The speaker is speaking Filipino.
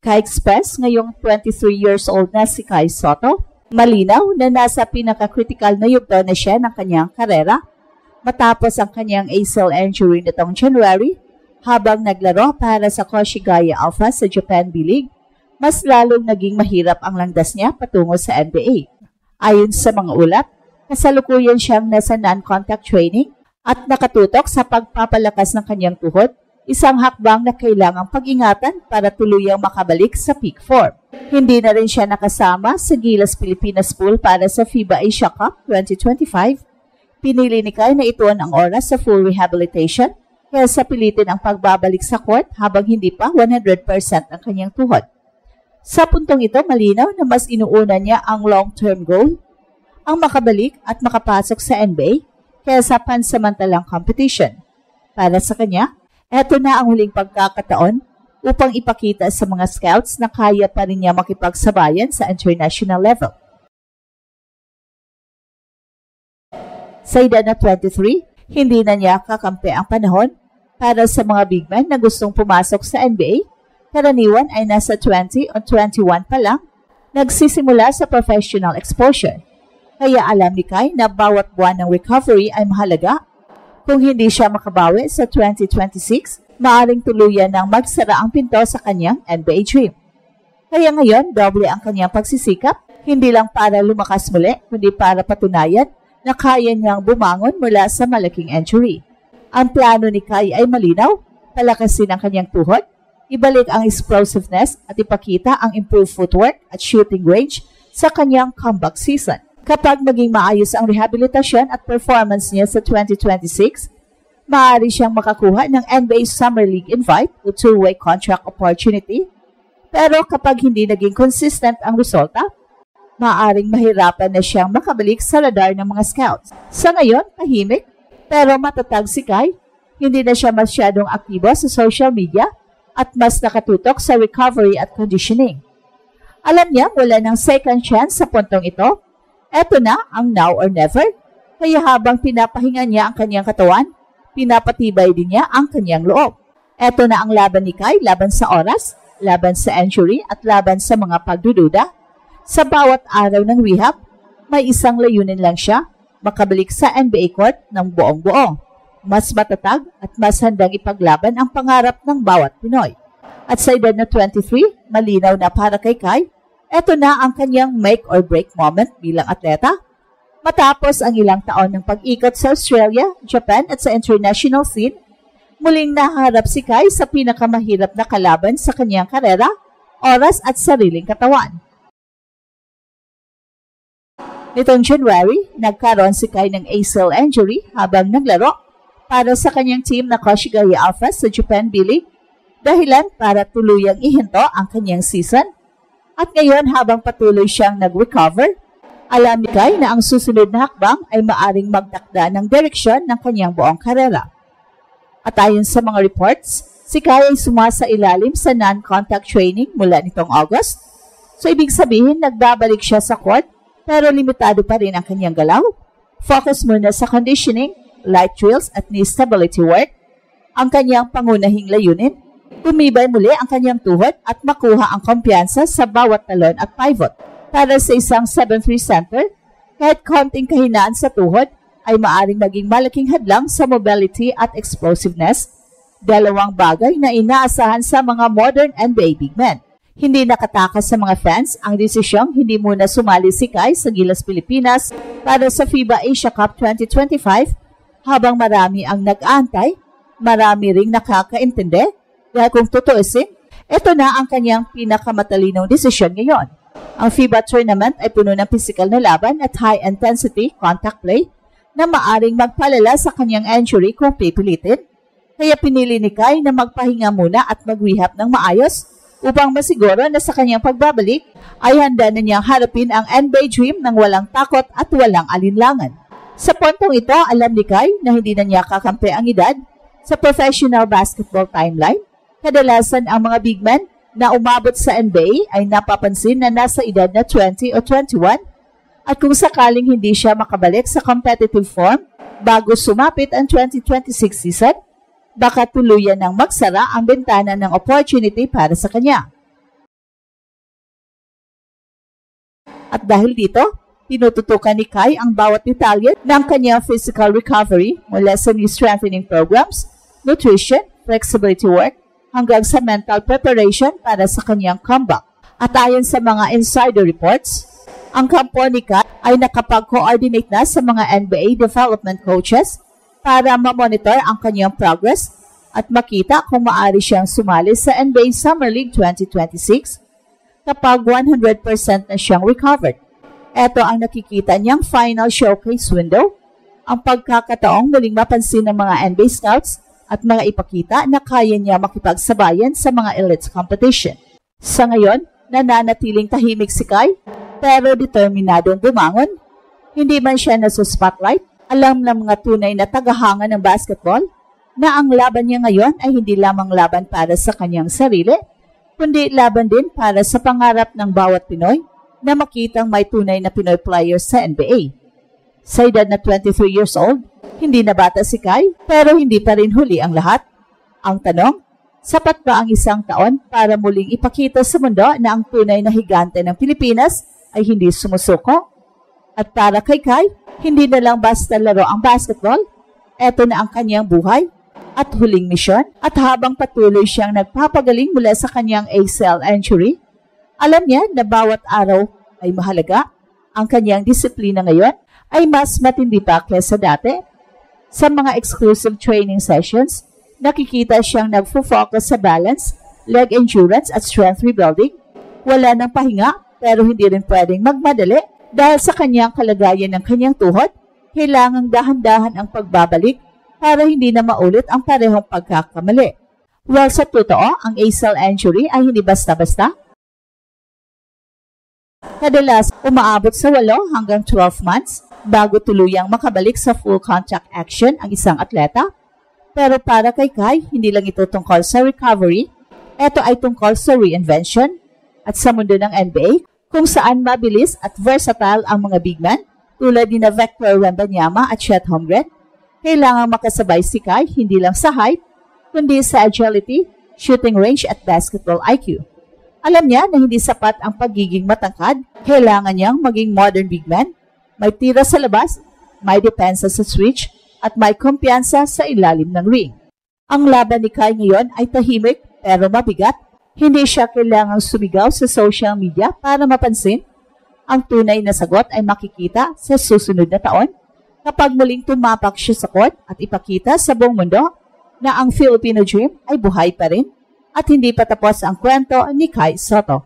Ka-express ngayong 23 years old na si Kai Sotto, malinaw na nasa pinaka-critical na yugto na siya ng kanyang karera matapos ang kanyang ACL injury nitong January habang naglaro para sa Koshigaya Alpha sa Japan B-League. Mas lalong naging mahirap ang landas niya patungo sa NBA. Ayon sa mga ulat, kasalukuyan siyang nasa non-contact training at nakatutok sa pagpapalakas ng kanyang tuhod, isang hakbang na kailangang pag-ingatan para tuluyang makabalik sa peak form. Hindi na rin siya nakasama sa Gilas Pilipinas pool para sa FIBA Asia Cup 2025. Pinili ni Kai na ituon ang oras sa full rehabilitation kaya sa pilitin ang pagbabalik sa court habang hindi pa 100% ang kanyang tuhod. Sa puntong ito, malinaw na mas inuuna niya ang long-term goal, ang makabalik at makapasok sa NBA kaysa pansamantalang competition. Para sa kanya, eto na ang huling pagkakataon upang ipakita sa mga scouts na kaya pa rin niya makipagsabayan sa international level. Sa edad na 23, hindi na niya kakampi ang panahon para sa mga big men na gustong pumasok sa NBA. Karaniwan ay nasa 20 o 21 pa lang nagsisimula sa professional exposure. Kaya alam ni Kai na bawat buwan ng recovery ay mahalaga. Kung hindi siya makabawi sa 2026, maaring tuluyan ng magsara ang pinto sa kanyang NBA dream. Kaya ngayon, doble ang kanyang pagsisikap, hindi lang para lumakas muli, kundi para patunayan na kaya niyang bumangon mula sa malaking injury. Ang plano ni Kai ay malinaw, palakasin ang kanyang tuhod, ibalik ang explosiveness at ipakita ang improved footwork at shooting range sa kanyang comeback season. Kapag maging maayos ang rehabilitasyon at performance niya sa 2026, maaari siyang makakuha ng NBA Summer League invite o two-way contract opportunity. Pero kapag hindi naging consistent ang resulta, maaaring mahirapan na siyang makabalik sa radar ng mga scouts. Sa ngayon, tahimik, pero matatag si Kai. Hindi na siya masyadong aktibo sa social media at mas nakatutok sa recovery at conditioning. Alam niya wala ng second chance sa puntong ito. Eto na ang now or never. Kaya habang pinapahinga niya ang kanyang katawan, pinapatibay din niya ang kanyang loob. Eto na ang laban ni Kai, laban sa oras, laban sa injury at laban sa mga pagdududa. Sa bawat araw ng rehab, may isang layunin lang siya, makabalik sa NBA court ng buong-buo. Mas matatag at mas handang ipaglaban ang pangarap ng bawat Pinoy. At sa edad na 23, malinaw na para kay Kai, eto na ang kanyang make or break moment bilang atleta. Matapos ang ilang taon ng pag-ikot sa Australia, Japan at sa international scene, muling naharap si Kai sa pinakamahirap na kalaban sa kanyang karera, oras at sariling katawan. Nitong January, nagkaroon si Kai ng ACL injury habang naglaro para sa kanyang team na Koshigaya Alpha sa Japan B-League, dahilan para tuluyang ihinto ang kanyang season. At ngayon habang patuloy siyang nag-recover, alam ni Kai na ang susunod na hakbang ay maaring magtakda ng direksyon ng kanyang buong karera. At ayon sa mga reports, si Kai ay sumasailalim sa non-contact training mula nitong August. So ibig sabihin nagbabalik siya sa court pero limitado pa rin ang kanyang galaw. Focus muna sa conditioning, light drills at knee stability work. Ang kanyang pangunahing layunin, tumibay muli ang kanyang tuhod at makuha ang kumpiyansa sa bawat talon at pivot. Para sa isang 7'3" center, kahit konting kahinaan sa tuhod ay maaring maging malaking hadlang sa mobility at explosiveness, dalawang bagay na inaasahan sa mga modern NBA big men. Hindi nakatakas sa mga fans ang desisyong hindi muna sumali si Kai sa Gilas Pilipinas para sa FIBA Asia Cup 2025 habang marami ang nag-aantay, marami ring nakakaintindi. Dahil kung tutuusin, ito na ang kanyang pinakamatalinong desisyon ngayon. Ang FIBA tournament ay puno ng physical na laban at high-intensity contact play na maaring magpalala sa kanyang injury kung pipilitin. Kaya pinili ni Kai na magpahinga muna at mag-rehab ng maayos upang masiguro na sa kanyang pagbabalik ay handa na niyang harapin ang NBA dream ng walang takot at walang alinlangan. Sa puntong ito, alam ni Kai na hindi na niya kakampi ang edad sa professional basketball timeline. Kadalasan ang mga big men na umabot sa NBA ay napapansin na nasa edad na 20 o 21 at kung sakaling hindi siya makabalik sa competitive form bago sumapit ang 2026 season, baka tuluyan ng magsara ang bintana ng opportunity para sa kanya. At dahil dito, tinututukan ni Kai ang bawat detalye ng kanyang physical recovery mula sa knee strengthening programs, nutrition, flexibility work, hanggang sa mental preparation para sa kanyang comeback. At ayon sa mga insider reports, ang kampo ni Kai ay nakapag-coordinate na sa mga NBA development coaches para ma-monitor ang kanyang progress at makita kung maaari siyang sumali sa NBA Summer League 2026 kapag 100% na siyang recovered. Ito ang nakikita niyang final showcase window, ang pagkakataong muling mapansin ng mga NBA scouts at mga ipakita na kaya niya makipagsabayan sa mga elite competition. Sa ngayon, nananatiling tahimik si Kai pero determinadong bumangon. Hindi man siya nasa spotlight, alam ng mga tunay na tagahanga ng basketball na ang laban niya ngayon ay hindi lamang laban para sa kanyang sarili, kundi laban din para sa pangarap ng bawat Pinoy na makitang may tunay na Pinoy players sa NBA. Sa edad na 23 years old, hindi na bata si Kai pero hindi pa rin huli ang lahat. Ang tanong, sapat ba ang isang taon para muling ipakita sa mundo na ang tunay na higante ng Pilipinas ay hindi sumusuko? At para kay Kai, hindi na lang basta laro ang basketball, eto na ang kanyang buhay at huling misyon. At habang patuloy siyang nagpapagaling mula sa kanyang ACL injury, alam niya na bawat araw ay mahalaga. Ang kanyang disiplina ngayon ay mas matindi pa kaysa dati. Sa mga exclusive training sessions, nakikita siyang nagfo-focus sa balance, leg endurance at strength rebuilding. Wala ng pahinga pero hindi rin pwedeng magmadali dahil sa kanyang kalagayan ng kanyang tuhod. Kailangang dahan-dahan ang pagbabalik para hindi na maulit ang parehong pagkakamali. Well, sa totoo, ang ACL injury ay hindi basta-basta. Kadalas, umaabot sa 8 hanggang 12 months bago tuluyang makabalik sa full contact action ang isang atleta. Pero para kay Kai, hindi lang ito tungkol sa recovery, ito ay tungkol sa reinvention. At sa mundo ng NBA, kung saan mabilis at versatile ang mga big man tulad ni Victor Wembanyama at Chet Holmgren, kailangang makasabay si Kai hindi lang sa height, kundi sa agility, shooting range at basketball IQ. Alam niya na hindi sapat ang pagiging matangkad, kailangan niyang maging modern big man, may tira sa labas, may depensa sa switch, at may kumpiyansa sa ilalim ng ring. Ang laban ni Kai ngayon ay tahimik pero mabigat. Hindi siya kailangang sumigaw sa social media para mapansin. Ang tunay na sagot ay makikita sa susunod na taon kapag muling tumapak siya sa court at ipakita sa buong mundo na ang Filipino dream ay buhay pa rin at hindi pa tapos ang kwento ni Kai Sotto.